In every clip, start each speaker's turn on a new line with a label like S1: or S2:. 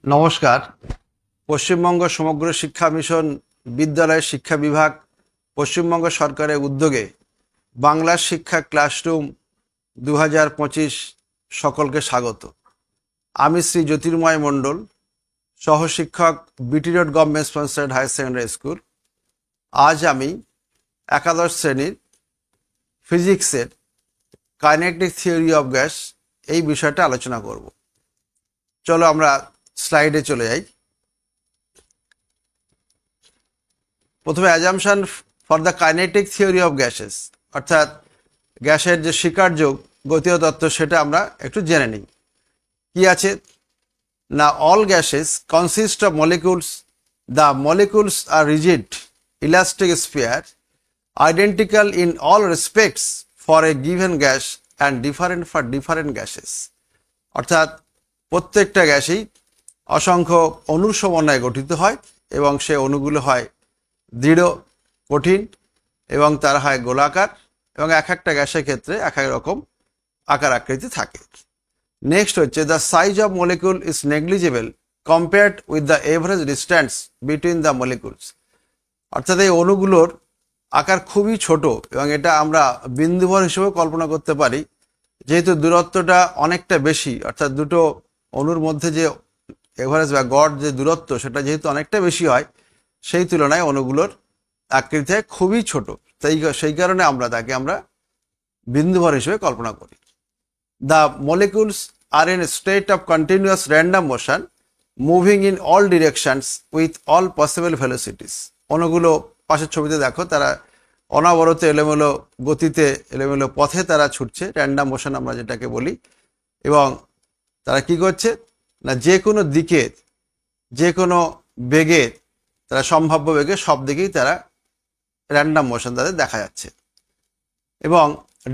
S1: নমস্কার। পশ্চিমবঙ্গ সমগ্র শিক্ষা মিশন বিদ্যালয় শিক্ষা বিভাগ পশ্চিমবঙ্গ সরকারের উদ্যোগে বাংলা শিক্ষা ক্লাসরুম 2025 সকলকে স্বাগত। আমি শ্রী জ্যোতির্ময় মণ্ডল, সহশিক্ষক BT road government sponsored higher secondary school. আজ আমি একাদশ শ্রেণীর ফিজিক্সের কাইনেটিক থিওরি অফ গ্যাস এই বিষয়টা আলোচনা করব। চলো আমরা স্লাইডে চলে যাই। প্রথমে assumption for the kinetic theory of gases, অর্থাৎ গ্যাসের যে স্বীকার্য গতীয় তত্ত্ব সেটা আমরা একটু জেনে নিই। কি আছে না, all gases consist of molecules. The molecules are rigid elastic sphere identical in all respects for a given gas and different for different gases. অর্থাৎ প্রত্যেকটা গ্যাসেই অসংখ্য অণুর সমন্বয়ে গঠিত হয় এবং সে অণুগুলো হয় দৃঢ়, কঠিন এবং তারা হয় গোলাকার এবং এক একটা গ্যাসের ক্ষেত্রে এক এক রকম আকার আকৃতি থাকে। নেক্সট হচ্ছে the size of molecule is negligible compared with the average distance between the molecules. অর্থাৎ এই অণুগুলোর আকার খুবই ছোট এবং এটা আমরা বিন্দুভর হিসেবে কল্পনা করতে পারি, যেহেতু দূরত্বটা অনেকটা বেশি। অর্থাৎ দুটো অণুর মধ্যে যে এভারেজ বা গড় যে দূরত্ব সেটা যেহেতু অনেকটা বেশি হয়, সেই তুলনায় অণুগুলোর আকৃতি খুবই ছোট। সেই কারণে আমরা বিন্দুভর হিসেবে কল্পনা করি। The molecules are in state of continuous random motion moving in all directions with all possible velocities. অণুগুলো পাশের ছবিতে দেখো, তারা অনবরত এলোমেলো গতিতে, এলোমেলো পথে তারা ছুটছে, র্যান্ডম মোশন আমরা যেটাকে বলি। এবং তারা কি করছে না, যে কোনো দিকে, যে কোনো বেগে, তারা সম্ভাব্য বেগে সব দিকেই তারা র্যান্ডম মোশন তাদের দেখা যাচ্ছে। এবং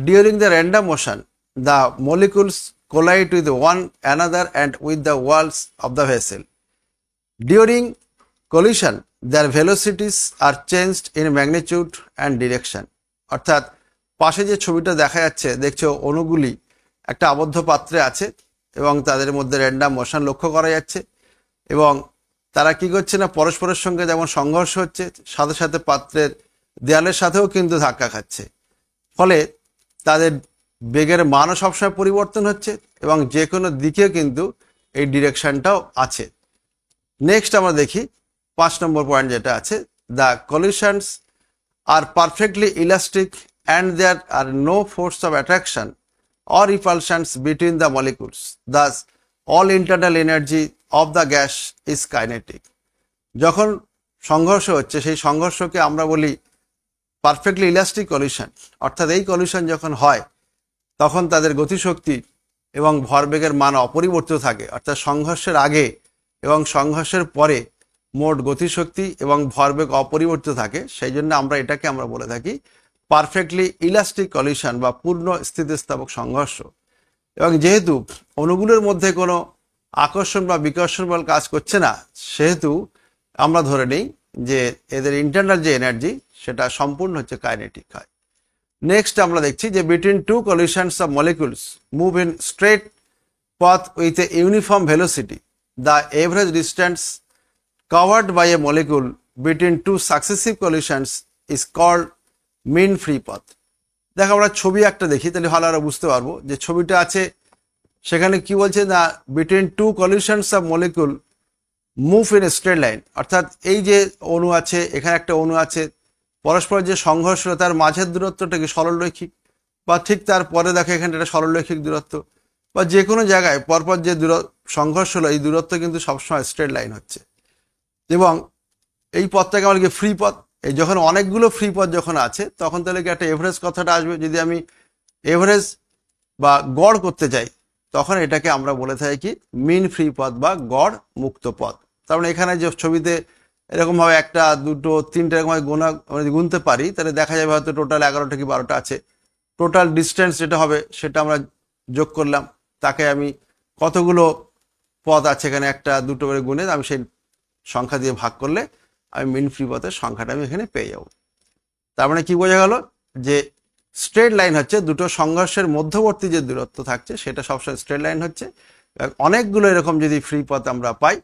S1: during the random motion the molecules collide with one another and with the walls of the vessel. During collision their velocities are changed in magnitude and direction। অর্থাৎ পাশে যে ছবিটা দেখা যাচ্ছে, দেখছো অণুগুলি একটা আবদ্ধ পাত্রে আছে এবং তাদের মধ্যে র্যান্ডম মোশন লক্ষ্য করা যাচ্ছে। এবং তারা কি করছে না, পরস্পরের সঙ্গে যেমন সংঘর্ষ হচ্ছে, সাথে সাথে পাত্রের দেয়ালের সাথেও কিন্তু ধাক্কা খাচ্ছে। ফলে তাদের বেগের মানও সবসময় পরিবর্তন হচ্ছে এবং যে কোনো দিকে কিন্তু এই ডিরেকশনটাও আছে। নেক্সট আমরা দেখি 5 নম্বর পয়েন্ট যেটা আছে, দ্য collisions আর perfectly elastic and there are no force of attraction or repulsions between the molecules. Thus, all internal energy of the gas is kinetic. যখন সংঘর্ষ হচ্ছে, সেই সংঘর্ষকে আমরা বলি পারফেক্টলি ইলাস্টিক কলিশন। অর্থাৎ এই কলিশন যখন হয় তখন তাদের গতিশক্তি এবং ভরবেগের মান অপরিবর্তিত থাকে। অর্থাৎ সংঘর্ষের আগে এবং সংঘর্ষের পরে মোট গতিশক্তি এবং ভরবেগ অপরিবর্তিত থাকে। সেই জন্য এটাকে আমরা বলে থাকি পারফেক্টলি ইলাস্টিক কলিশন বা পূর্ণ স্থিতিস্থাপক সংঘর্ষ। এবং যেহেতু অণুগুলোর মধ্যে কোনো আকর্ষণ বা বিকর্ষণ বল কাজ করছে না, সেহেতু আমরা ধরে নিই যে এদের ইন্টারনাল যে এনার্জি সেটা সম্পূর্ণ হচ্ছে কাইনেটিক হয়। নেক্সট আমরা দেখছি যে between two collisions of molecules move in straight path with a uniform velocity, the average distance covered by a molecule between two successive collisions is called mean free path। দেখো আমরা ছবি একটা দেখি, তাহলে ভালো আমরা বুঝতে পারবো যে ছবিটা আছে সেখানে কি বলছে না, between two collisions of molecule move in a straight line। অর্থাৎ এই যে অণু আছে, এখানে একটা অণু আছে, পরস্পর যে সংঘর্ষ তার মাঝের দূরত্বটা কি সরলরৈখিক, বা ঠিক তারপরে দেখো এখানে একটা সরলরৈখিক দূরত্ব, বা যে কোনো জায়গায় পরপর যে সংঘর্ষ হলো এই দূরত্ব কিন্তু সবসময় স্ট্রেট লাইন হচ্ছে। এবং এই পথটাকে আমরা ফ্রি পথ। এই যখন অনেকগুলো ফ্রি পথ যখন আছে তখন তাহলে কি একটা এভারেজ কথাটা আসবে। যদি আমি এভারেজ বা গড় করতে চাই তখন এটাকে আমরা বলে থাকি কি মিন ফ্রি পথ বা গড় মুক্ত পথ। তার মানে এখানে যে ছবিতে এরকমভাবে 1, 2, 3 এরকম গুনতে পারি, তাহলে দেখা যাবে হয়তো টোটাল 11টা কি 12টা আছে। টোটাল ডিস্টেন্স যেটা হবে সেটা আমরা যোগ করলাম, তাকে আমি কতগুলো পথ আছে এখানে 1, 2 করে গুনে আমি সেই সংখ্যা দিয়ে ভাগ করলে আমি মিন ফ্রি পথের সংখ্যাটা আমি এখানে পেয়ে যাব। তার মানে কি বোঝা গেল যে স্ট্রেট লাইন হচ্ছে দুটো সংঘর্ষের মধ্যবর্তী যে দূরত্ব থাকছে সেটা সবসময় স্ট্রেট লাইন হচ্ছে। অনেকগুলো এরকম যদি ফ্রি পথ আমরা পাই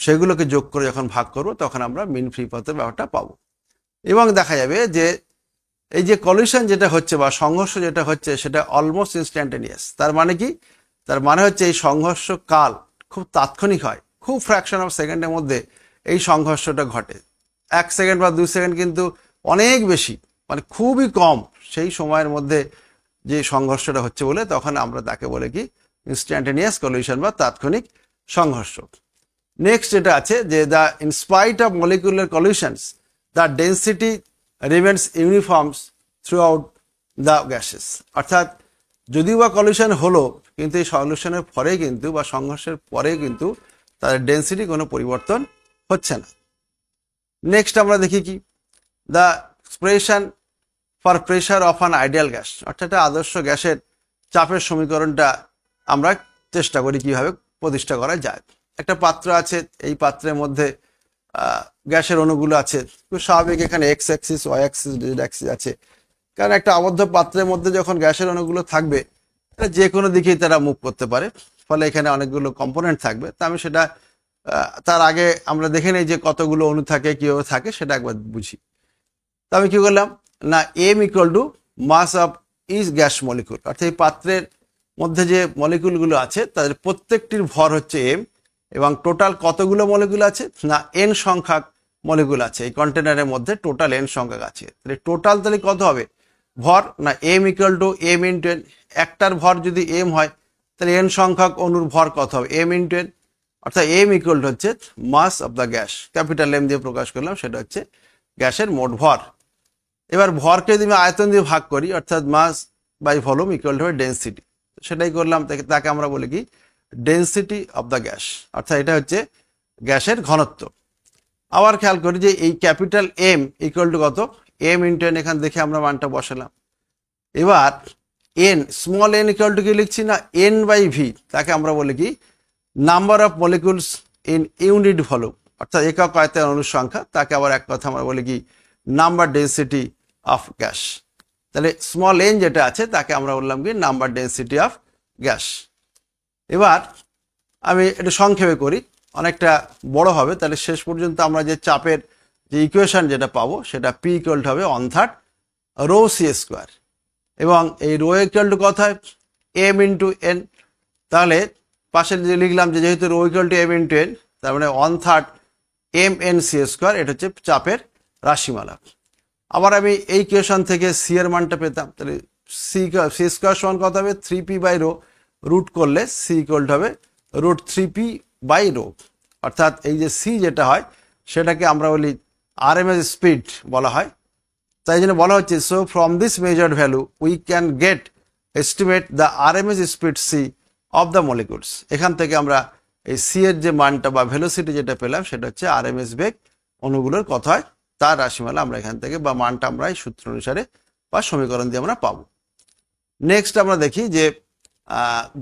S1: সেগুলোকে যোগ করে যখন ভাগ করব তখন আমরা মিন ফ্রি পাথের ব্যাপারটা পাবো। এবং দেখা যাবে যে এই যে কলিশন যেটা হচ্ছে বা সংঘর্ষ যেটা হচ্ছে সেটা অলমোস্ট ইনস্ট্যান্টেনিয়াস। তার মানে কি? তার মানে হচ্ছে এই সংঘর্ষ কাল খুব তাৎক্ষণিক হয়, খুব ফ্র্যাকশন অফ সেকেন্ডের মধ্যে এই সংঘর্ষটা ঘটে। 1 সেকেন্ড বা 2 সেকেন্ড কিন্তু অনেক বেশি, মানে খুবই কম সেই সময়ের মধ্যে যে সংঘর্ষটা হচ্ছে বলে তখন আমরা তাকে বলে কি ইনস্ট্যান্টেনিয়াস কলিশন বা তাৎক্ষণিক সংঘর্ষ। নেক্সট যেটা আছে যে the in spite of molecular collisions the density remains uniforms throughout the gases. অর্থাৎ যদিও বা কলিশন হলো কিন্তু এই সলিউশনের পরে কিন্তু বা সংঘর্ষের পরে কিন্তু তাদের ডেন্সিটি কোনো পরিবর্তন হচ্ছে না। নেক্সট আমরা দেখি কি the expression for pressure of an ideal gas. অর্থাৎ একটা আদর্শ গ্যাসের চাপের সমীকরণটা আমরা চেষ্টা করি কিভাবে প্রতিষ্ঠা করা যায়। একটা পাত্র আছে, এই পাত্রের মধ্যে গ্যাসের অণুগুলো আছে, খুব স্বাভাবিক এখানে X axis Y axis Z axis আছে, কারণ একটা আবদ্ধ পাত্রের মধ্যে যখন গ্যাসের অণুগুলো থাকবে যে কোনো দিকেই তারা মুভ করতে পারে, ফলে এখানে অনেকগুলো কম্পোনেন্ট থাকবে। তা আমি সেটা তার আগে আমরা দেখে নিই যে কতগুলো অণু থাকে, কীভাবে থাকে সেটা একবার বুঝি। তা আমি কী করলাম না, M equal to mass of each gas molecule. অর্থাৎ এই পাত্রের মধ্যে যে মলিকুলগুলো আছে তাদের প্রত্যেকটির ভর হচ্ছে এম, এবং টোটাল কতগুলো মলিকুল আছে না এন সংখ্যক মলিকুল আছে এই কন্টেনারের মধ্যে, টোটাল এন সংখ্যক আছে। তাহলে টোটাল তাহলে কত হবে ভর না M equal to M into N. একটার ভর যদি এম হয় তাহলে এন সংখ্যক অণুর ভর কত হবে এম ইন্টু এন, অর্থাৎ এম ইকুয়াল টু হচ্ছে mass of the gas, capital M দিয়ে প্রকাশ করলাম, সেটা হচ্ছে গ্যাসের মোট ভর। এবার ভরকে যদি আমি আয়তন দিয়ে ভাগ করি অর্থাৎ mass by volume equal to density, সেটাই করলাম, তাকে আমরা বলি কি ডেন্সিটি অফ দ্য গ্যাস, অর্থাৎ এটা হচ্ছে গ্যাসের ঘনত্ব। আবার খেয়াল করি যে এই ক্যাপিটাল এম ইকুয়াল টু কত এম ইন্টু এন, এখান দেখে আমরা মানটা বসালাম। এবার N small N equal to কি লিখছি না এন বাই ভি, তাকে আমরা বলি কি number of molecules in unit volume, অর্থাৎ একক আয়তন অণুর সংখ্যা, তাকে আবার এক কথা আমরা বলি কি নাম্বার ডেন্সিটি অফ গ্যাস। তাহলে স্মল এন যেটা আছে তাকে আমরা বললাম কি নাম্বার ডেন্সিটি অফ গ্যাস। এবার আমি একটু সংক্ষেপে করি, অনেকটা বড় হবে, তাহলে শেষ পর্যন্ত আমরা যে চাপের যে ইকুয়েশন যেটা পাবো সেটা পি ইকুয়াল টু হবে 1/3 রো সি স্কোয়ার, এবং এই রো ইকুয়াল টু কত হয় এম ইন্টু এন। তাহলে পাশে যে লিখলাম যে যেহেতু rho equal to M into N, তার মানে 1/3 এম এন সি স্কোয়ার, এটা হচ্ছে চাপের রাশিমালা। আবার আমি এই ইকুয়েশন থেকে সি এর মানটা পেতাম, তাহলে সি স্কোয়ার সমান কত হবে 3p বাই রো, রুট করলে সি ইকুয়াল টু হবে রুট 3p বাই রো। অর্থাৎ এই যে সি যেটা হয় সেটাকে আমরা বলি আরএমএস স্পিড বলা হয়, তাই জন্য বলা হচ্ছে so from this measured value we can get estimate the RMS speed C of the molecules. এখান থেকে আমরা এই সি এর যে মানটা বা ভেলোসিটি যেটা পেলাম সেটা হচ্ছে আরএমএস বেগ অণুগুলোর কত হয় তার রাশিমালা আমরা এখান থেকে বা মানটা আমরা এই সূত্র অনুসারে বা সমীকরণ দিয়ে আমরা পাবো। নেক্সট আমরা দেখি যে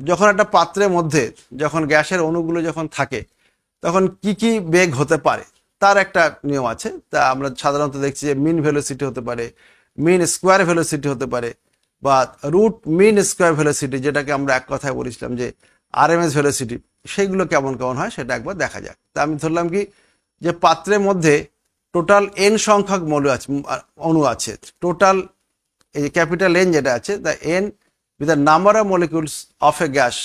S1: যখন একটা পাত্রের মধ্যে যখন গ্যাসের অণুগুলো যখন থাকে তখন কি কি বেগ হতে পারে তার একটা নিয়ম আছে। তা আমরা সাধারণত দেখছি যে মিন ভেলোসিটি হতে পারে, মিন স্কোয়ার ভেলোসিটি হতে পারে, বা রুট মিন স্কোয়ার ভেলোসিটি, যেটাকে আমরা এক কথায় বলেছিলাম যে আরএমএস ভেলোসিটি, সেইগুলো কেমন কেমন হয় সেটা একবার দেখা যাক। তা আমি ধরলাম কি যে পাত্রের মধ্যে টোটাল এন সংখ্যক অণু আছে, টোটাল এই ক্যাপিটাল এন যেটা আছে the N with the number of molecules of a gas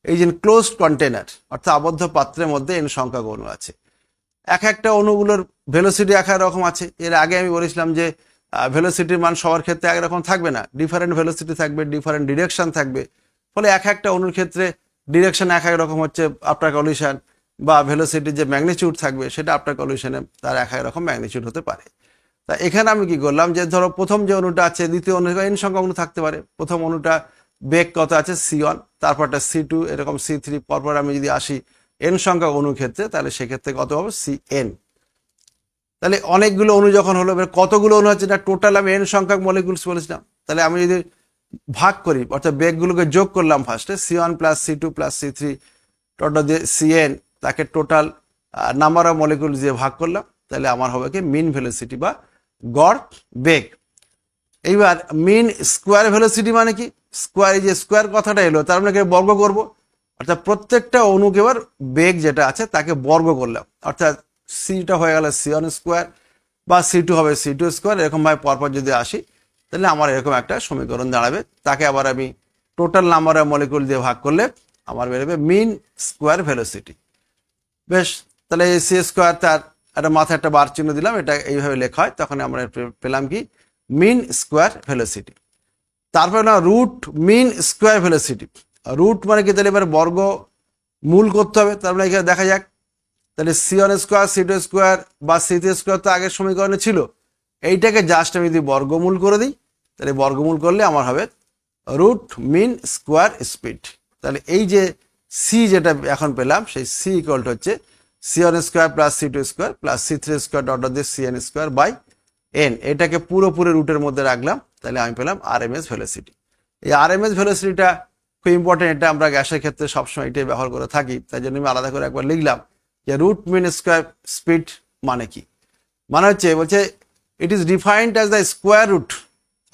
S1: is in closed container, অর্থাৎ আবদ্ধ পাত্রের মধ্যে এন সংখ্যক অণু আছে। এক একটা অণুগুলোর ভেলোসিটি এক এক রকম আছে। এর আগে আমি বলেছিলাম যে ভেলোসিটির মান সবার ক্ষেত্রে একরকম থাকবে না, ডিফারেন্ট ভেলোসিটি থাকবে, ডিফারেন্ট ডিরেকশন থাকবে, ফলে এক একটা অণুর ক্ষেত্রে ডিরেকশন এক এক রকম হচ্ছে আফটার কলিশন, বা ভেলোসিটির যে ম্যাগনিটিউড থাকবে সেটা আফটার কলিশনে তার এক এক রকম ম্যাগনিটিউড হতে পারে। তা এখানে আমি কি করলাম যে ধরো প্রথম যে অণুটা আছে দ্বিতীয় অণু এন সংখ্যক অণু থাকতে পারে, প্রথম অণুটা বেগ কত আছে C1, তারপরটা C2, এরকম C3, পরপর আমি যদি আসি এন সংখ্যক অণুর ক্ষেত্রে তাহলে সেক্ষেত্রে কত হবে Cn। তাহলে অনেকগুলো অণু যখন হলো, এবার কতগুলো অণু হচ্ছে না টোটাল আমি এন সংখ্যক মলিকুলস বলেছিলাম, তাহলে আমি যদি ভাগ করি অর্থাৎ বেগগুলোকে যোগ করলাম ফার্স্টে C1 plus C2 plus C3 total দিয়ে Cn, তাকে টোটাল নাম্বার অফ মলিকুলস দিয়ে ভাগ করলাম, তাহলে আমার হবে কি মিন ভেলোসিটি বা গড় বেগ। এইবার মিন স্কোয়ার ভেলোসিটি মানে কি স্কোয়ার, এই যে স্কোয়ার কথাটা এলো তার মানে বর্গ করব, অর্থাৎ প্রত্যেকটা অণুকে এবার বেগ যেটা আছে তাকে বর্গ করলাম, অর্থাৎ সিটা হয়ে গেল C1 স্কোয়ার বা C2 হবে C2 স্কোয়ার, এরকমভাবে পরপর যদি আসি তাহলে আমার এরকম একটা সমীকরণ দাঁড়াবে। তাকে আবার আমি টোটাল নাম্বার অফ মলিকুল দিয়ে ভাগ করলে আমার বেরোবে মিন স্কোয়ার ভেলোসিটি। বেশ, তাহলে এই সি স্কোয়ার তার একটা মাথায় একটা বার চিহ্ন দিলাম, এটা এইভাবে লেখা হয়, তখন আমরা পেলাম কি মিন স্কোয়ার ভেলোসিটি। তারপরে না root mean square velocity, root মানে কি, তাহলে এবার বর্গ মূল করতে হবে। তার মানে এখানে দেখা যাক, তাহলে C1 স্কোয়ার C2 স্কোয়ার বা C3 স্কোয়ার তো আগের সমীকরণে ছিল, এইটাকে জাস্ট আমি যদি বর্গমূল করে দিই তাহলে বর্গমূল করলে আমার হবে রুট মিন স্কোয়ার স্পিড। তাহলে এই যে সি যেটা এখন পেলাম সেই সি ইকুয়াল টু হচ্ছে C1 square plus C2 square plus C3 square dot dot দিয়ে CN স্কোয়ার বাই এন, এটাকে পুরোপুরি রুটের মধ্যে রাখলাম, তাহলে আমি পেলাম আরএমএস ভেলোসিটি। এই আরএমএস ভেলোসিটিটা খুব ইম্পর্টেন্ট, এটা আমরা গ্যাসের ক্ষেত্রে সবসময় এটাই ব্যবহার করে থাকি, তাই জন্য আমি আলাদা করে একবার লিখলাম যে রুট মিন স্কোয়ার স্পিড মানে কি, মানে হচ্ছে বলছে it is defined as the square root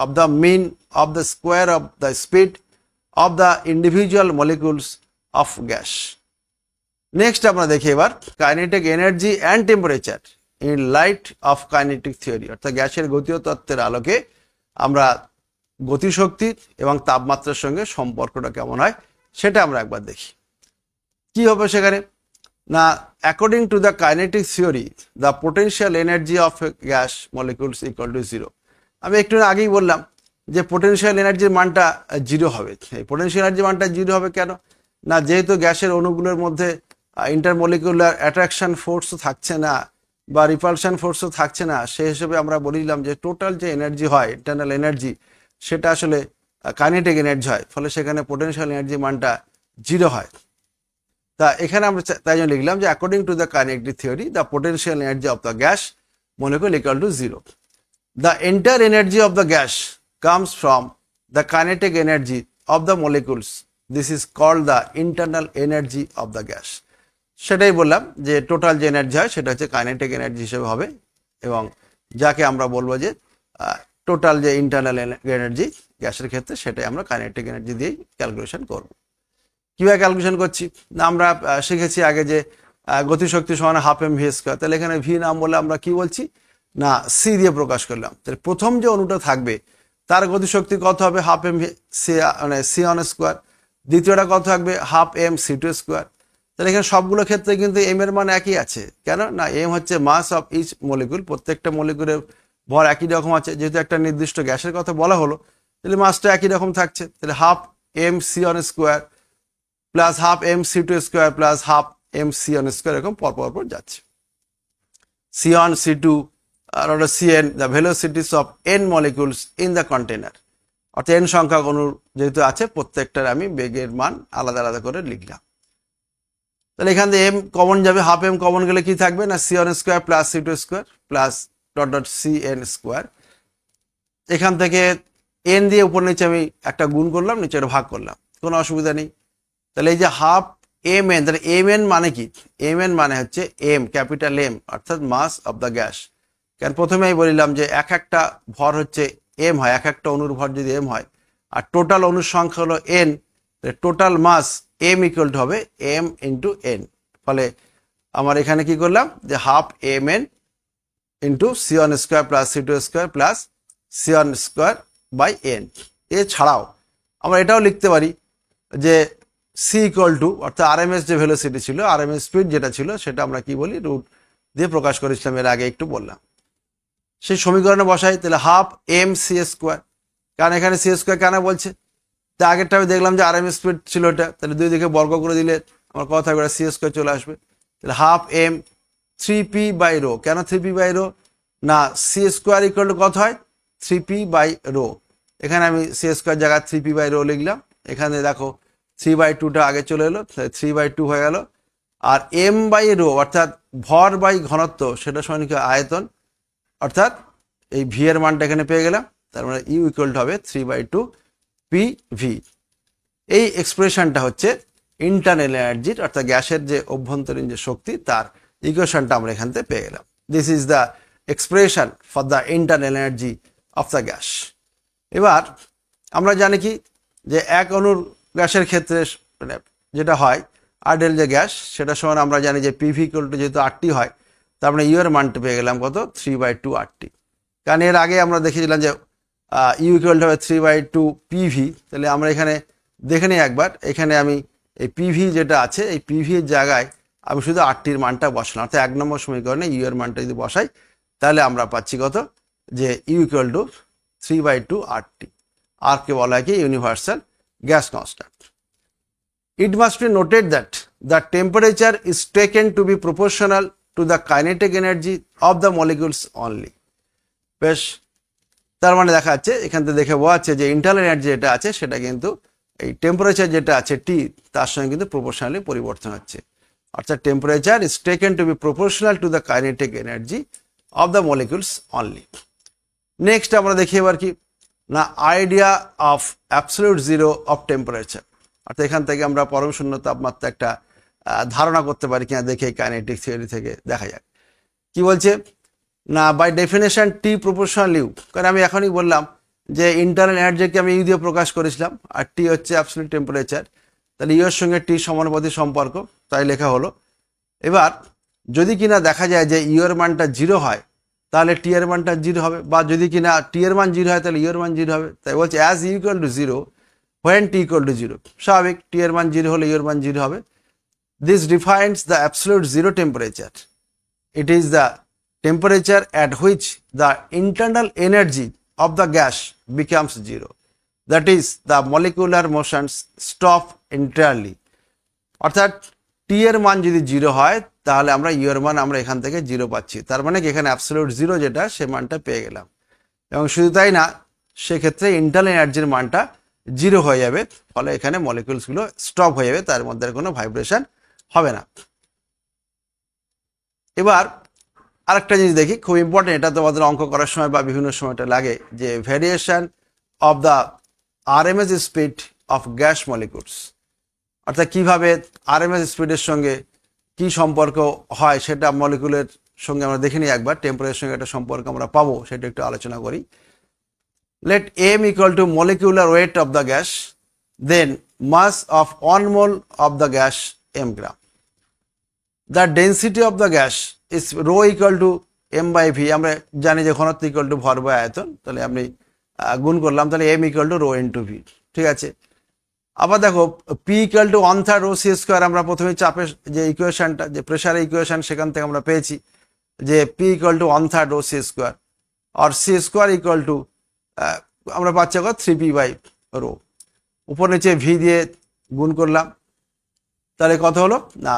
S1: of the mean of the square of the speed of the individual molecules of gas. Next আমরা দেখি এবার kinetic energy and temperature in light of kinetic theory, অর্থাৎ গ্যাসের গতীয় তত্ত্বের আলোকে আমরা গতিশক্তি এবং তাপমাত্রার সঙ্গে সম্পর্কটা কেমন হয় সেটা আমরা একবার দেখি। কি হবে সেখানে না, according to the kinetic theory the potential energy of gas molecules equal to zero. আমি একটু আগেই বললাম যে পোটেনশিয়াল এনার্জির মানটা জিরো হবে। এই পোটেনশিয়াল এনার্জির মানটা জিরো হবে কেন না, যেহেতু গ্যাসের অণুগুলোর মধ্যে ইন্টারমলিকুলার অ্যাট্রাকশন ফোর্সও থাকছে না বা রিপালশন ফোর্সও থাকছে না, সেই হিসেবে আমরা বলিলাম যে টোটাল যে এনার্জি হয় ইন্টারনাল এনার্জি সেটা আসলে কাইনেটিক এনার্জি হয়, ফলে সেখানে পোটেনশিয়াল এনার্জি মানটা জিরো হয়। তা এখানে আমরা তাই জন্য লিখলাম যে according to the kinetic theory the potential energy of the gas molecule equal to zero. The entire energy of the gas comes from the kinetic energy of the molecules. This is called the internal energy of the gas. সেটাই বললাম যে total যে energy হয় সেটা হচ্ছে kinetic energy হিসেবে হবে, এবং যাকে আমরা বলবো যে টোটাল যে ইন্টারনাল এনার্জি গ্যাসের ক্ষেত্রে সেটাই আমরা কাইনেটিক এনার্জি দিয়েই ক্যালকুলেশন করব। কীভাবে ক্যালকুলেশন করছি না, আমরা শিখেছি আগে যে গতিশক্তি সমান হাফ এম ভি স্কোয়ার, তাহলে এখানে ভি নাম বলে আমরা কি বলছি না সি দিয়ে প্রকাশ করলাম। তাহলে প্রথম যে অণুটা থাকবে তার গতিশক্তি কত হবে হাফ এম সি মানে C1 স্কোয়ার, দ্বিতীয়টা কত থাকবে হাফ এম C2 স্কোয়ার। তাহলে এখানে সবগুলো ক্ষেত্রে কিন্তু এম এর মান একই আছে, কেন না এম হচ্ছে মাস অফ ইচ মলিকুল, প্রত্যেকটা মলিকুলের ভর একই রকম আছে, যেহেতু একটা নির্দিষ্ট গ্যাসের কথা বলা হলো তাহলে মাসটা একই রকম থাকছে। তাহলে half m C1 square plus half m C2 square plus half m C1 square, এরকম পরপর যাচ্ছে। C1 C2 R Cn the velocities of n molecules in the container, অর্থাৎ n সংখ্যক অণু যেহেতু আছে প্রত্যেকটার আমি বেগের মান আলাদা আলাদা করে লিখলাম। তাহলে এখান থেকে m কমন যাবে, হাফ m কমন গেলে কি থাকবে না C1 square plus C2 square plus dot dot Cn square. এখান থেকে n দিয়ে উপর নিচে আমি একটা গুণ করলাম, নিচে একটা ভাগ করলাম, কোনো অসুবিধা নেই। তাহলে এই যে হাফ এম এন, তাহলে এম এন মানে কি, এম এন মানে হচ্ছে এম ক্যাপিটাল এম অর্থাৎ মাস অফ দ্য গ্যাস। কারণ প্রথমে আমি বলিলাম যে এক একটা ভর হচ্ছে এম হয়, এক একটা অণুর ভর যদি এম হয় আর টোটাল অণুর সংখ্যা হলো n, total mass m equal to হবে এম ইন্টু এন। ফলে আমার এখানে কি করলাম যে half m n into C1 square plus C2 square plus C1 square by n. এছাড়াও আমরা এটাও লিখতে পারি যে সি ইকুয়াল টু অর্থাৎ আরএমএস যে ভেলোসিটি ছিল, আরএমএস স্পিড যেটা ছিল সেটা আমরা কি বলি রুট দিয়ে প্রকাশ করেছিলাম, এর আগে একটু বললাম। সেই সমীকরণে বসাই তাহলে হাফ এম সি স্কোয়ার, কারণ এখানে সি স্কোয়ার কেন বলছে, তা আগেরটা আমি দেখলাম যে আরএমএস স্পিড ছিল এটা, তাহলে দুই দিকে বর্গ করে দিলে আমার কথা করে সি স্কোয়ার চলে আসবে। তাহলে half M 3p by rho, কেন 3p বাই রো না সি স্কোয়ার ইকুয়াল টু কত হয় 3p বাই রো, এখানে আমি সি স্কোয়ার জায়গায় 3p বাই রো লিখলাম। এখানে দেখো 3/2টা আগে চলে এলো, 3/2 হয়ে গেল। আর এম বাই রো অর্থাৎ ভর বাই ঘনত্ব সেটা সমান কি আয়তন, অর্থাৎ এই ভি এর মানটা এখানে পেয়ে গেলাম, তার মানে ইউ ইকুয়াল টু হবে 3/2 PV। এই এক্সপ্রেশনটা হচ্ছে ইন্টারনাল এনার্জির অর্থাৎ গ্যাসের যে অভ্যন্তরীণ যে শক্তি তার ইকুয়েশনটা আমরা এখান থেকে পেয়ে গেলাম। This is the expression for the internal energy of the gas. এবার আমরা জানি কি যে এক অণুর গ্যাসের ক্ষেত্রে মানে যেটা হয় আইডেল যে গ্যাস সেটা সমান আমরা জানি যে পিভি ইকুয়াল টু যেহেতু আরটি হয় তার মানে ইউ এর মানটা পেয়ে গেলাম কত 3/2 আরটি। কারণ এর আগে আমরা দেখেছিলাম যে ইউ ইকুয়াল টু হবে 3/2 পিভি। তাহলে আমরা এখানে দেখে নিই একবার, এখানে আমি এই পিভি যেটা আছে এই পিভি এর জায়গায় আমি শুধু আরটির মানটা বসালাম, অর্থাৎ 1 নম্বর সমীকরণে ইউ এর মানটা যদি বসাই তাহলে আমরা পাচ্ছি কত, যে ইউ ইকুয়াল টু 3/2 আরটি। আর কে বলা হয় কি universal gas constant. It must be noted that the temperature is taken to be proportional to the kinetic energy of the molecules only. বেশ, তার মানে দেখা যাচ্ছে এখান থেকে দেখে বোঝা যাচ্ছে যে ইন্টারনাল এনার্জি যেটা আছে সেটা কিন্তু এই টেম্পারেচার যেটা আছে টি তার সঙ্গে কিন্তু প্রপোর্শনালি পরিবর্তন হচ্ছে। অর্থাৎ temperature is taken to be proportional to the kinetic energy of the molecules only. Next আমরা দেখি এবার কি না idea of absolute zero of temperature. অর্থাৎ এখান থেকে আমরা পরম শূন্য তাপমাত্রা একটা ধারণা করতে পারি কিনা দেখে কাইনেটিক থিওরি থেকে দেখা যাক কি বলছে না। By definition T proportional U, কারণ আমি এখনই বললাম যে ইন্টারনাল এনার্জিকে আমি ইউ দিয়ে প্রকাশ করেছিলাম আর টি হচ্ছে অ্যাবসলিউট টেম্পারেচার, তাহলে ইউ এর সঙ্গে টি সমানুপাতি সম্পর্ক, তাই লেখা হলো। এবার যদি কিনা দেখা যায় যে ইউ এর মানটা 0 হয় তাহলে টি এর মানটা 0 হবে, বা যদি কিনা টি এর মান 0 হয় তাহলে ইউ এর মান 0 হবে। তাই বলছে as U equal to 0 when t equal to 0, স্বাভাবিক টি এর মান 0 হলে ইউ এর মান 0 হবে। This defines the absolute zero temperature. It is the temperature at which the internal energy of the gas becomes 0. That is, the molecular motions stop entirely. অর্থাৎ টি এর মান যদি 0 হয় তাহলে আমরা ইউ এর মান আমরা এখান থেকে 0 পাচ্ছি, তার মানে কি এখানে অ্যাবসলিউট জিরো যেটা সে মানটা পেয়ে গেলাম। এবং শুধু তাই না, সেক্ষেত্রে ইন্টারনাল এনার্জির মানটা 0 হয়ে যাবে, ফলে এখানে মলিকুলসগুলো স্টপ হয়ে যাবে, তার মধ্যে কোনো ভাইব্রেশন হবে না। এবার আরেকটা জিনিস দেখি, খুব ইম্পর্টেন্ট, এটা তোমাদের অঙ্ক করার সময় বা বিভিন্ন সময়টা লাগে, যে variation of the RMS speed of gas molecules. অর্থাৎ কিভাবে আরএমএস স্পিডের সঙ্গে কি সম্পর্ক হয় সেটা মলিকুলের সঙ্গে আমরা দেখে নিই একবার। টেম্পারেচারের সঙ্গে একটা সম্পর্ক আমরা পাবো, সেটা একটু আলোচনা করি। Let m equal to molecular weight of the gas, then mass of 1 mole of the gas m gram. The density of the gas is rho equal to m by v. আমরা জানি যে ঘনত্ব ইকুয়াল টু ভর by আয়তন, তাহলে আমি গুণ করলাম, তাহলে m equal to rho into V. ঠিক আছে। আবার দেখো p equal to 1/3 rho c square, আমরা প্রথমে চাপের যে ইকুয়েশনটা, যে প্রেশারের ইকুয়েশন, সেখান থেকে আমরা পেয়েছি যে p equal to 1/3 rho c square, আর সি স্কোয়ার ইকুয়াল টু আমরা পাচ্ছি 3p বাই রো। উপর নিচে ভি দিয়ে গুণ করলাম, তাহলে কত হলো না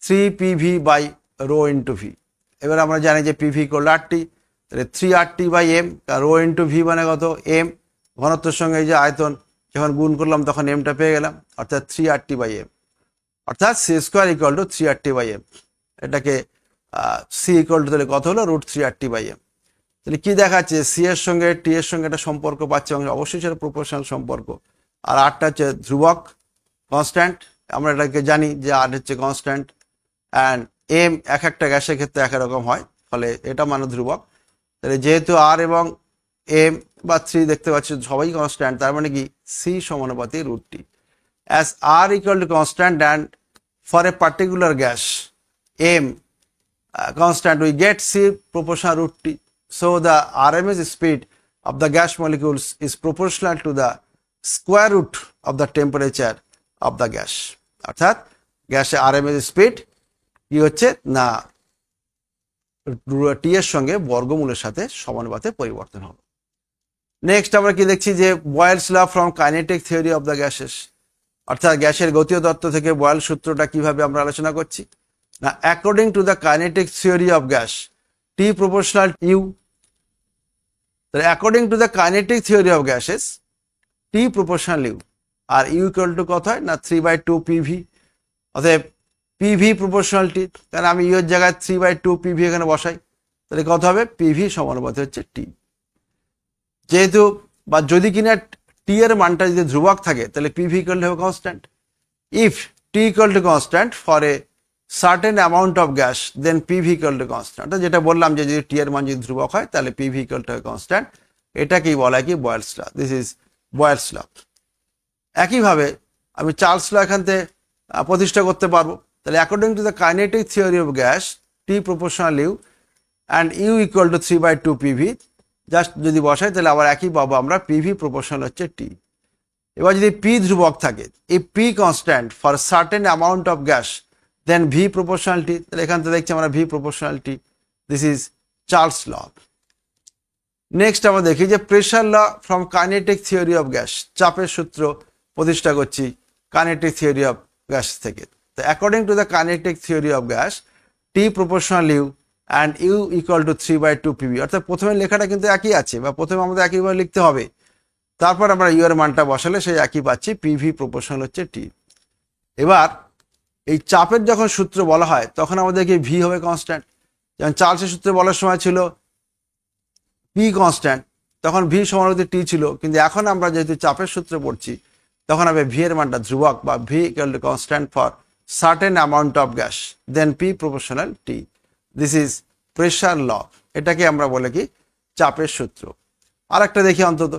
S1: 3pv by rho into V. এবার আমরা জানি যে পিভি ইকুয়াল টু আরটি, তাহলে 3RT by M, rho into V মানে কত এম, ঘনত্বের সঙ্গে যে আয়তন যখন গুণ করলাম তখন এমটা পেয়ে গেলাম, অর্থাৎ 3RT বাই এম, অর্থাৎ c square equal to 3RT by m. এটাকে সি ইকুয়াল টু তাহলে কত হলো √3RT বাই এম। তাহলে কি দেখাচ্ছে, সি এর সঙ্গে টি এর সঙ্গে একটা সম্পর্ক পাচ্ছে, অবশ্যই সেটা প্রপোর্শনাল সম্পর্ক। আর আরটা হচ্ছে ধ্রুবক কনস্ট্যান্ট, আমরা এটাকে জানি যে আর হচ্ছে কনস্ট্যান্ট, অ্যান্ড এম এক একটা গ্যাসের ক্ষেত্রে একরকম হয়, ফলে এটা মানে ধ্রুবক। তাহলে যেহেতু আর এবং এম বা 3 দেখতে পাচ্ছি সবাই কনস্ট্যান্ট, তার মানে কি সি সমানুপাতি √T। As R equal to constant and for a particular gas M constant, we get C proportional √T. So the RMS speed of the gas molecules is proportional to the square root of the temperature of the gas. অর্থাৎ গ্যাসের RMS speed কি হচ্ছে না টি এর সঙ্গে বর্গমূলের সাথে সমানুপাতে পরিবর্তন হবে। নেক্সট আমরা কি দেখছি যে Boyle's law from kinetic theory of the gases, অর্থাৎ গ্যাসের গতীয় তত্ত্ব থেকে বয়েল সূত্রটা কিভাবে আমরা আলোচনা করছি না। According to the kinetic theory of gas T proportional U, তাহলে according to the kinetic theory of gases T proportional U, আর ইউ ইকুয়াল টু কত হয় না 3/2 পিভি। অতএব পিভি প্রপোর্শনাল টি, কারণ আমি ইউ এর জায়গায় 3/2 পিভি এখানে বসাই, তাহলে কত হবে পিভি সমানুপাতি হচ্ছে টি। যেহেতু বা যদি কিনা টি এর মানটা যদি ধ্রুবক থাকে তাহলে পিভি ইকুয়াল টু হবে constant. If T equal to constant for a certain amount of gas then PV equal to constant. যেটা বললাম যে যদি টি এর মান যদি ধ্রুবক হয় তাহলে পিভি ইকুয়াল টু কনস্ট্যান্ট, এটাকেই বলা হয় কি বয়েলস ল। দিস ইজ বয়েলস ল। একইভাবে আমি চার্লস ল এখান থেকে প্রতিষ্ঠা করতে পারবো। তাহলে according to the kinetic theory of gas T proportional U and U equal to 3/2 PV, just যদি বসাই তাহলে আবার একই পাবো আমরা, পিভি প্রপোর্শনাল হচ্ছে টি। এবার যদি পি ধ্রুবক থাকে, এই P constant for certain amount of gas, then V proportional T. তাহলে এখান থেকে দেখছি আমরা V proportional T, this is Charles law. Next আমরা দেখি যে pressure law from kinetic theory of gas, চাপের সূত্র প্রতিষ্ঠা করছি কাইনেটিক থিওরি অফ গ্যাস থেকে। তো according to the kinetic theory of gas T proportional U and U equal to 3/2 PV, অর্থাৎ প্রথমে লেখাটা কিন্তু একই আছে, বা প্রথমে আমাদের একইভাবে লিখতে হবে, তারপর আমরা ইউ এর মানটা বসালে সেই একই পাচ্ছি, পিভি প্রপোর্শনাল হচ্ছে টি। এবার এই চাপের যখন সূত্র বলা হয় তখন আমাদেরকে ভি হবে কনস্ট্যান্ট। যেমন চার্লসের সূত্রে বলার সময় ছিল পি কনস্ট্যান্ট, তখন ভি সমানুপাতিক টি ছিল, কিন্তু এখন আমরা যেহেতু চাপের সূত্রে পড়ছি তখন হবে ভি এর মানটা ধ্রুবক, বা V equal to constant for certain amount of gas, then P proportional T, this is pressure law. এটাকে আমরা বলে কি চাপের সূত্র। আর একটা দেখি অন্তত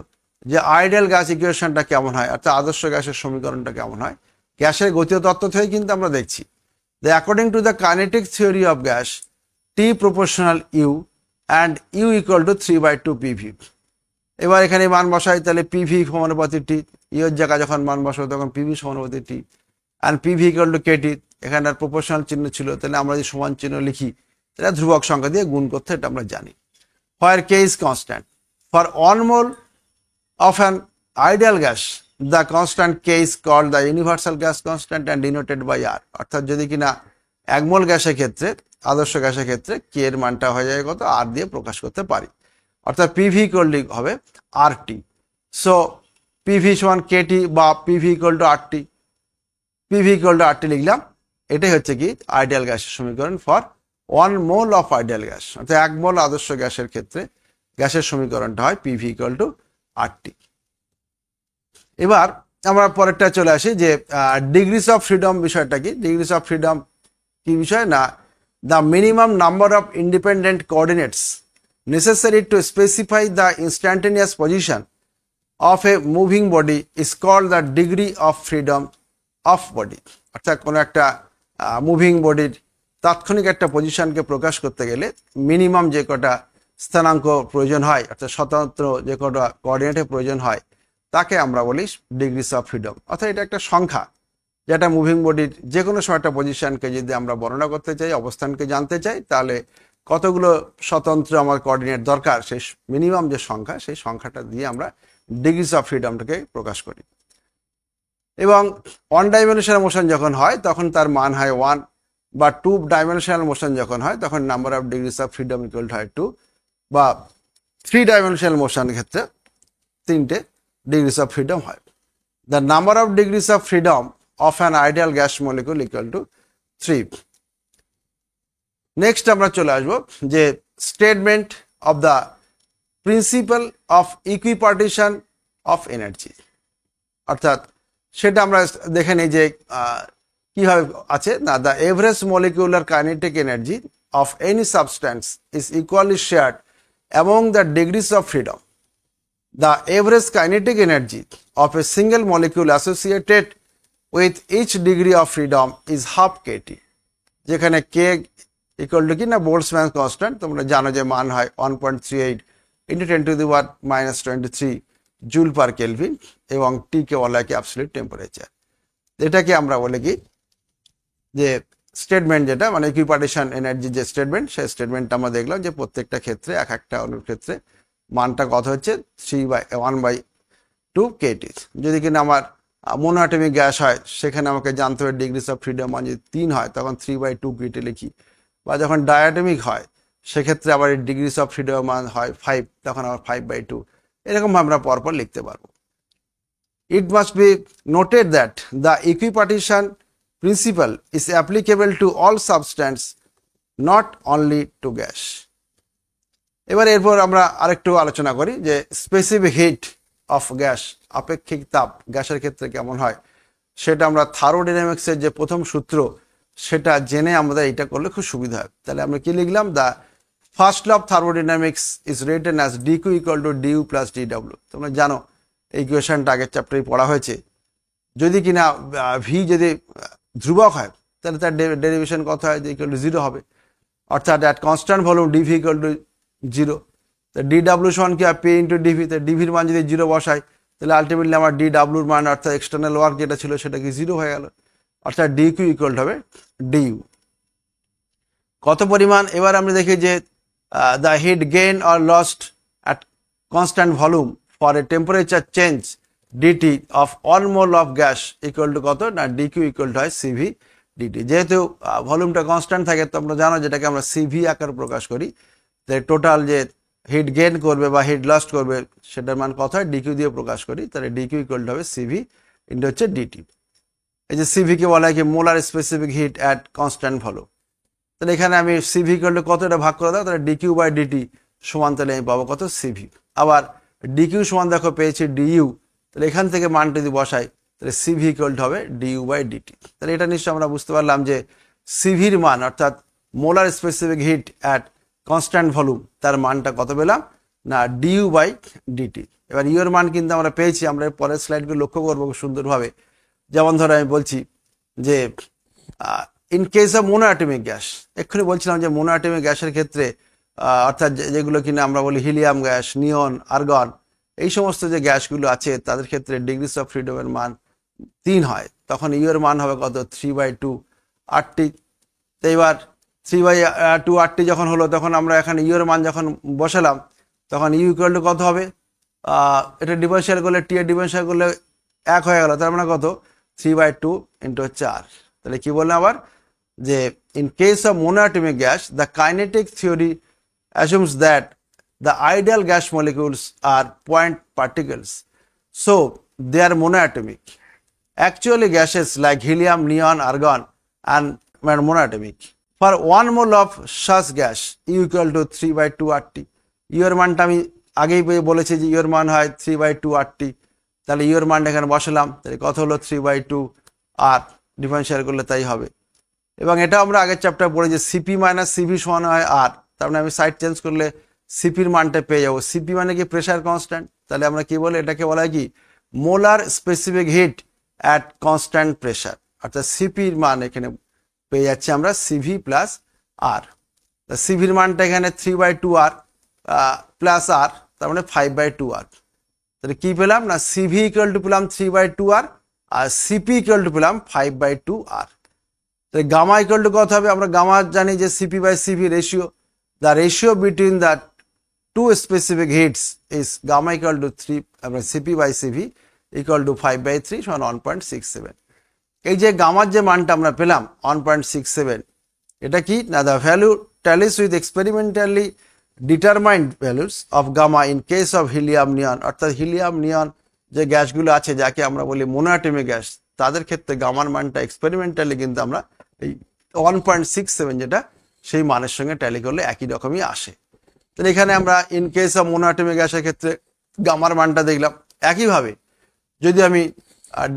S1: যে আইডিয়াল গ্যাস ইকুয়েশনটা কেমন হয়, অর্থাৎ আদর্শ গ্যাসের সমীকরণটা কেমন হয়। গ্যাসের গতীয় তত্ত্ব থেকে কিন্তু আমরা দেখছি যে according to the kinetic theory of gas T proportional U and U equal to 3/2 PV. এবার এখানে মান বসাই, তাহলে পিভি সমানুপাতিক টি, ইউর জায়গায় যখন মান বসাবো তখন পিভি সমানুপাতিক T, and PV equal to KT, এখানটার প্রপোর্শনাল চিহ্ন ছিল, তাহলে আমরা যদি সমান চিহ্ন লিখি তাহলে ধ্রুবক সংখ্যা দিয়ে গুণ করতে, এটা আমরা জানি। Where K is constant for 1 mole of an ideal gas, the constant K is called the universal gas constant and denoted by R। অর্থাৎ যদি কিনা 1 মোল গ্যাসের ক্ষেত্রে, আদর্শ গ্যাসের ক্ষেত্রে কে এর মানটা হয়ে যায় কত, আর দিয়ে প্রকাশ করতে পারি, অর্থাৎ পিভি ইকুয়াল হবে আর টি। সো পিভি সমান কেটি বা PV equal to R T, PV equal to R T লিখলাম। এটাই হচ্ছে কি আইডিয়াল গ্যাসের সমীকরণ for 1 mole of ideal gas, অর্থাৎ 1 মোল আদর্শ গ্যাসের ক্ষেত্রে গ্যাসের সমীকরণটা হয় পিভি ইকুয়াল টু আরটি। এবার আমরা পরেরটা চলে আসি যে ডিগ্রিস অফ ফ্রিডম বিষয়টা কি। ডিগ্রিস অফ ফ্রিডম কি বিষয় না, the minimum number of independent coordinates necessary to specify the instantaneous position of a moving body is called the degree of freedom of body. অর্থাৎ কোনো একটা মুভিং বডির তাৎক্ষণিক একটা পজিশনকে প্রকাশ করতে গেলে মিনিমাম যে কটা স্থানাঙ্ক প্রয়োজন হয়, অর্থাৎ স্বতন্ত্র যে কটা কোঅর্ডিনেটের প্রয়োজন হয়, তাকে আমরা বলি ডিগ্রিস অফ ফ্রিডম। অর্থাৎ এটা একটা সংখ্যা যেটা মুভিং বডির যে কোনো সময় একটা পজিশনকে যদি আমরা বর্ণনা করতে চাই, অবস্থানকে জানতে চাই, তাহলে কতগুলো স্বতন্ত্র আমার কোঅর্ডিনেট দরকার, সেই মিনিমাম যে সংখ্যা, সেই সংখ্যাটা দিয়ে আমরা ডিগ্রিস অফ ফ্রিডমটাকে প্রকাশ করি। এবং 1 ডাইমেনশনাল মোশন যখন হয় তখন তার মান হয় 1, বা 2 ডাইমেনশনাল মোশন যখন হয় তখন number of degrees of freedom equal হয় 2, বা 3 ডাইমেনশনাল মোশনের ক্ষেত্রে 3টে ডিগ্রিস অফ ফ্রিডম হয়। The number of degrees of freedom of an ideal gas molecule equal to 3। Next আমরা চলে আসবো যে statement of the principle of equipartition of energy, অর্থাৎ সেটা আমরা দেখে নিই যে কিভাবে আছে না, the average molecular kinetic energy of any substance is equally shared among the degrees of freedom. The average kinetic energy of a single molecule associated with each degree of freedom is half kT, যেখানে k equal to কি না Boltzmann constant, তোমরা জানো যে মান হয় 1.38 into 10⁻⁻23 joule per kelvin, এবং টি কে বলা হয় কি অ্যাবসলিউট টেম্পারেচার। এটাকে আমরা বলি কি যে স্টেটমেন্ট, যেটা মানে ইকুইপার্টিশন এনার্জি যে স্টেটমেন্ট, সেই স্টেটমেন্টটা আমরা দেখলাম যে প্রত্যেকটা ক্ষেত্রে এক একটা অনুর ক্ষেত্রে মানটা কত হচ্ছে 1/2 কেটি। যদি কিনা আমার মোনোঅ্যাটমিক গ্যাস হয় সেখানে আমাকে জানতে হবে ডিগ্রিস অফ ফ্রিডম মান যদি 3 হয় তখন 3/2 কেটি লিখি, বা যখন ডায়াটমিক হয় সেক্ষেত্রে আবার ডিগ্রিস অফ ফ্রিডম মান হয় 5, তখন আবার 5/2, এরকম আমরা পরপর লিখতে পারবো। It must be noted that the equipartition principle is applicable to all substance, not only to gas. এরপর আমরা আরেকটু আলোচনা করি যে স্পেসিফিক হিট অফ গ্যাস, আপেক্ষিক তাপ গ্যাসের ক্ষেত্রে কেমন হয়, সেটা আমরা থার্মোডাইনামিক্সের যে প্রথম সূত্র সেটা জেনে আমাদের এটা করলে খুব সুবিধা হয়। তাহলে আমরা কি লিখলাম, the first law of thermodynamics is written as dQ equal to dU plus ডিডব্লিউ। তোমরা জানো এই ইকুয়েশনটা আগের চ্যাপ্টারে পড়া হয়েছে। যদি কিনা ভি যদি ধ্রুবক হয় তাহলে তার ডেরিভেশন কত হয়, ইকুয়াল টু 0 হবে। অর্থাৎ at constant volume DV equal to 0। তো ডিডাব্লিউ সমান কি হয়, পি ইন্টু ডিভি। তো ডিভির মান যদি 0 বসাই তাহলে আলটিমেটলি আমার ডিডাব্লিউর মান অর্থাৎ এক্সটার্নাল ওয়ার্ক যেটা ছিল সেটা কি 0 হয়ে গেল। অর্থাৎ ডিকিউ ইকুয়াল হবে ডিইউ। কত পরিমাণ, এবার আমরা দেখি যে the heat gain or lost at constant volume for a temperature change dT of 1 mole of gas equal to কত না, ডিকিউ ইকুয়াল টু হয় সিভি ডিটি। যেহেতু ভলিউমটা কনস্ট্যান্ট থাকে তো আমরা জানো যেটাকে আমরা সিভি আকারে প্রকাশ করি, তো টোটাল যে হিট গেইন করবে বা হিট লস্ট করবে সেটার মান কত হয়, ডিকিউ দিয়ে প্রকাশ করি। তাহলে ডিকিউ ইকুয়াল টু হবে সিভি ইন্টু হচ্ছে ডিটি। এই যে সিভিকে বলা হয় কি molar specific hit at constant volume. তাহলে এখানে আমি সিভি ইকুয়াল টু কতটা ভাগ করে দাও, তাহলে ডিকিউ বাই ডিটি সমান, তাহলে আমি পাবো কত সিভি। আবার ডিকিউ সমান দেখো পেয়েছি ডিইউ, তাহলে এখান থেকে মানটা যদি বসাই তাহলে সিভি ইকুয়াল টু হবে ডিইউ বাই ডিটি। তাহলে এটা নিশ্চয়ই আমরা বুঝতে পারলাম যে সিভির মান অর্থাৎ molar specific hit at constant volume তার মানটা কত পেলাম না, ডিইউ বাই ডিটি। এবার ইউর মান কিন্তু আমরা পেয়েছি, আমরা পরের স্লাইডগুলো লক্ষ্য করবো খুব সুন্দরভাবে। যেমন ধরো আমি বলছি যে in case of monoatomic gas, এক্ষুনি বলছিলাম যে মোনোঅ্যাটমিক গ্যাসের ক্ষেত্রে অর্থাৎ যেগুলো কিনা আমরা বলি হিলিয়াম গ্যাস, নিয়ন, আর্গন, এই সমস্ত যে গ্যাসগুলো আছে তাদের ক্ষেত্রে ডিগ্রিস অফ ফ্রিডমের মান 3 হয়, তখন ইউর মান হবে কত 3/2 RT। তো এবার 3/2 RT যখন হলো তখন আমরা এখানে ইউর মান যখন বসালাম তখন ইউ ইকুয়াল টু কত হবে, এটা ডিফারেন্সিয়াল করলে টি এর ডিফারেন্সিয়াল করলে 1 হয়ে গেল, তার মানে কত 3/2 ইন্টু 4। তাহলে কি বললাম আবার যে in case of monoatomic gas the kinetic theory assumes that the ideal gas molecules are point particles, so they are monoatomic. Actually gases like helium, neon, argon and are monoatomic. For 1 mole of such gas E equal to 3/2 RT. Your মানটা আমি আগেই বলেছি যে your মান হয় 3/2 RT। তাহলে your মানটা এখানে বসালাম, তাহলে কত হলো 3/2 আর ডিফারেন্সিয়াল করলে তাই হবে। এবং এটা আমরা আগের চ্যাপ্টার পড়ে যে সিপি মাইনাস সিভি সমান হয় আর, তার মানে আমি সাইড চেঞ্জ করলে সিপির মানটা পেয়ে যাবো। সিপি মানে কি প্রেশার কনস্ট্যান্ট, তাহলে আমরা কি বলি এটাকে বলা হয় কি molar specific hit at constant pressure. অর্থাৎ সিপির মান এখানে পেয়ে যাচ্ছি আমরা সিভি প্লাস আর। সিভির মানটা এখানে 3/2 আর প্লাস আর, তার মানে 5/2 আর। তাহলে কি পেলাম না, সিভি ইকুয়াল টু পেলাম 3/2 আর সিপি ইকুয়াল টু পেলাম 5/2 আর। তাহলে গামা ইকুয়াল টু কত হবে, আমরা গামা জানি যে CP by CV ratio, the ratio between the two specific heats is gamma equal to 3 Cp by Cv equal to 5/3 সমান 1.67। এই যে গামার যে মানটা আমরা পেলাম 1.67, এটা কি না, the value tallies with experimentally determined values of gamma in case of helium neon। অর্থাৎ হিলিয়াম নিয়ন যে গ্যাসগুলো আছে যাকে আমরা বলি মোনোঅ্যাটমিক গ্যাস, তাদের ক্ষেত্রে গামার মানটা এক্সপেরিমেন্টালি কিন্তু আমরা এই 1.67 যেটা সেই মানের সঙ্গে ট্যালি করলে একই রকমই আসে। তাহলে এখানে আমরা ইন কেস অফ মোনোঅ্যাটমিক গ্যাসের ক্ষেত্রে গামার মানটা দেখলাম। একইভাবে যদি আমি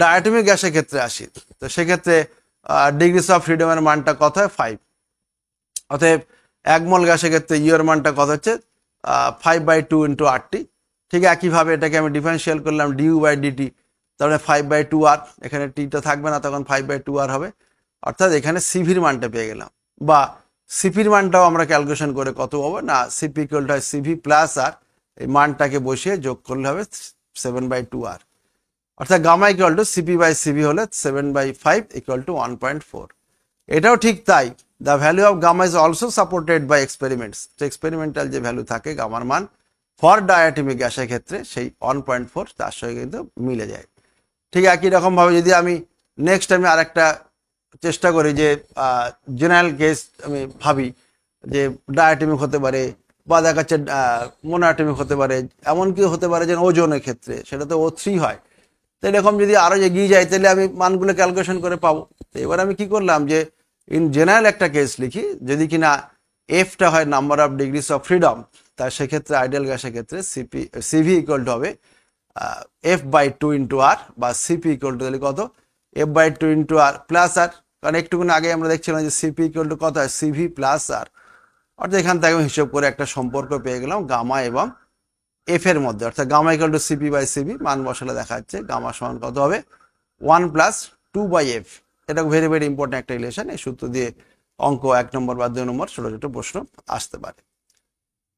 S1: ডায়াটমিক গ্যাসের ক্ষেত্রে আসি তো সেক্ষেত্রে ডিগ্রিস অফ ফ্রিডমের মানটা কত হয় 5। অতএব 1 মোল গ্যাসের ক্ষেত্রে ইউর মানটা কত হচ্ছে 5/2 ইন্টু RT। ঠিক একইভাবে এটাকে আমি ডিফারেন্সিয়াল করলাম ডিউ বাই ডিটি, তাহলে 5/2 আর, এখানে টিটা থাকবে না তখন 5/2 আর হবে। অর্থাৎ এখানে সিভির মানটা পেয়ে গেলাম, বা সিপির মানটাও আমরা ক্যালকুলেশন করে কত পাবো না, সিপি ইকুয়াল টু হয় সিভি প্লাস আর, এই মানটাকে বসিয়ে যোগ করলে হবে 7/2 আর। অর্থাৎ gamma equal to CP by CV হলে 7/5 ইকুয়াল টু 1.4। এটাও ঠিক তাই, the value of gamma is also supported by experiments. Experimental যে ভ্যালু থাকে গামার মান ফর ডায়াটমিক গ্যাসের ক্ষেত্রে সেই 1.4 তার সঙ্গে কিন্তু মিলে যায়। ঠিক একই রকমভাবে যদি আমি নেক্সট আমি আরেকটা চেষ্টা করি যে জেনারেল কেস আমি ভাবি যে ডায়াটমিক হতে পারে বা দেখা যাচ্ছে মোনোঅ্যাটমিক হতে পারে, এমনকি হতে পারে যে ওজনের ক্ষেত্রে সেটা তো O3 হয়। তো এরকম যদি আরও এগিয়ে যায় তাহলে আমি মানগুলো ক্যালকুলেশন করে পাবো। তো এবার আমি কি করলাম যে ইন জেনারেল একটা কেস লিখি, যদি কিনা এফটা হয় number of degrees of freedom, তার সেক্ষেত্রে আইডিয়াল গ্যাসের ক্ষেত্রে সিভি ইকুয়াল টু হবে F/2 ইন্টু আর, বা সিপি ইকুয়াল টু কত F/2 ইন্টু আর প্লাস আর, কারণ একটুখানি আগে আমরা দেখছিলাম যে সিপি ইকুয়াল টু কত হয় সিভি প্লাস আর। অর্থাৎ এখান থেকে আমি হিসেব করে একটা সম্পর্ক পেয়ে গেলাম গামা এবং এফ এর মধ্যে। অর্থাৎ gamma equal to CP by CV, মান বসালে দেখা যাচ্ছে গামা সমান কত হবে 1 + 2/f। এটা ভেরি ভেরি ইম্পর্টেন্ট একটা রিলেশন। এই সূত্র দিয়ে অঙ্ক 1 নম্বর বা 2 নম্বর ছোট ছোট প্রশ্ন আসতে পারে।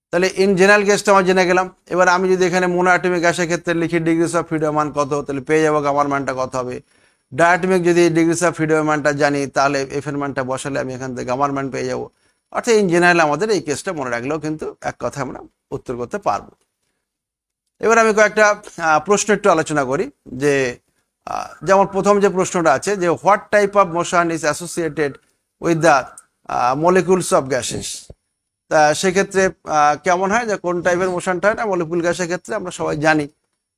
S1: তাহলে ইন জেনারেল কেসটা আমরা জেনে গেলাম। এবার আমি যদি এখানে মোনোঅ্যাটমিক গ্যাসের ক্ষেত্রে লিখি ডিগ্রিস অফ ফ্রিডম মান কত, তাহলে পেয়ে যাবো গামার মানটা কত হবে। ডায়াটমিক যদি ডিগ্রিস অফ ফ্রিডম মানটা জানি, তাহলে এফ এর মানটা বসালে আমি এখান থেকে গামার মান পেয়ে যাবো। অর্থাৎ ইন জেনারেল আমাদের এই কেসটা মনে রাখলেও কিন্তু এক কথা আমরা উত্তর করতে পারবো। এবার আমি কয়েকটা প্রশ্ন একটু আলোচনা করি। যে যেমন প্রথম যে প্রশ্নটা আছে যে what type of motion is associated with the molecules of gases. তা সেক্ষেত্রে কেমন হয়, যে কোন টাইপের মোশনটা হয় না মলিকুল গ্যাসের ক্ষেত্রে আমরা সবাই জানি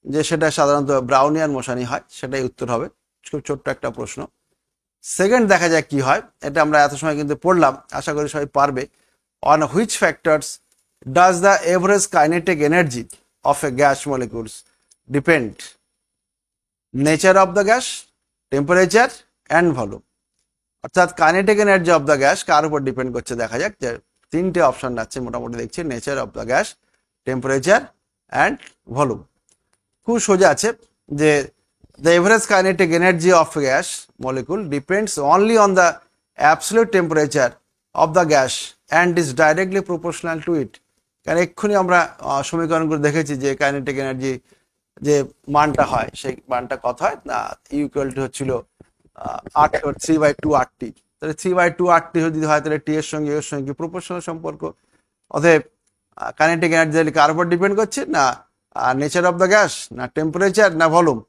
S1: যে সেটা সাধারণত ব্রাউনিয়ান মোশনই হয়, সেটাই উত্তর হবে। খুব ছোট্ট একটা প্রশ্ন। সেকেন্ড দেখা যাক কি হয়, এটা আমরা এত সময় কিন্তু পড়লাম, আশা করি সবাই পারবে। On which factors does the average kinetic energy of a gas molecules depend? Nature of the gas, temperature and volume. অর্থাৎ kinetic energy of the gas কার উপর ডিপেন্ড করছে দেখা যাক। যে তিনটে অপশন আছে মোটামুটি দেখছি, nature of the gas, temperature and volume. খুব সোজা আছে যে the average kinetic energy of a gas molecule depends only on the absolute temperature of the gas and is directly proportional to it. কারণ এক্ষুনি আমরা সমীকরণগুলো দেখেছি যে কাইনেটিক এনার্জি যে মানটা হয় সেই মানটা কত হয় না, ইকুয়াল টু হচ্ছিল 3/2 RT। তাহলে 3/2 RT যদি হয় তাহলে টি এর সঙ্গে এর সঙ্গে প্রপোর্শনাল সম্পর্ক। অতএব কাইনেটিক এনার্জি কার উপর ডিপেন্ড করছে না নেচার অফ দ্য গ্যাস, না টেম্পারেচার, না ভলিউম,